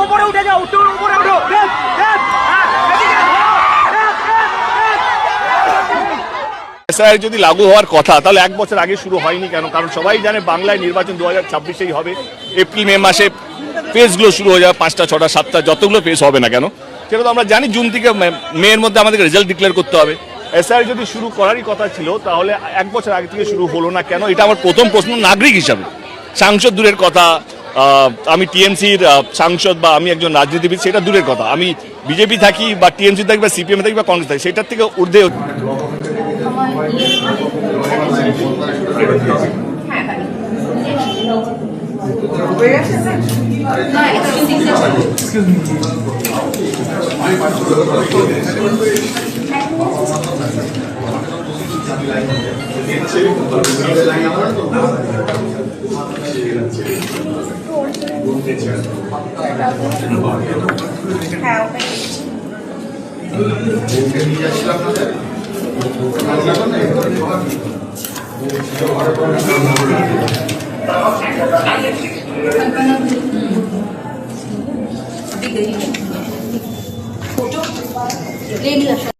উপরে উঠে যাও, একটু উপরে উঠো। এসআইআর যদি লাগু হওয়ার কথা তাহলে 1 বছর আগে শুরু হয়নি কেন? কারণ সবাই জানে বাংলায় নির্বাচন 2026-এই হবে। এপ্রিল মে মাসে ফেজগুলো শুরু হয়ে যাবে, 5টা 6টা 7টা যতগুলো ফেজ হবে না কেন, সেটা তো আমরা জানি। জুন থেকে মেয়ের মধ্যে আমাদেরকে রেজাল্ট ডিক্লেয়ার করতে হবে। এসআইআর যদি শুরু করারই কথা ছিল তাহলে 1 বছর আগে থেকে শুরু হলো না কেন? এটা আমার প্রথম প্রশ্ন নাগরিক হিসাবে। সাংসদ দূরের কথা, আমি টিএমসির সাংসদ বা আমি একজন রাজনীতিবিদ, সেটা দূরের কথা। আমি বিজেপি থাকি বা টিএমসি থাকি বা সিপিএম থাকি বা কংগ্রেস থাকি, সেটার থেকে ঊর্ধ্বে। রেডি আসা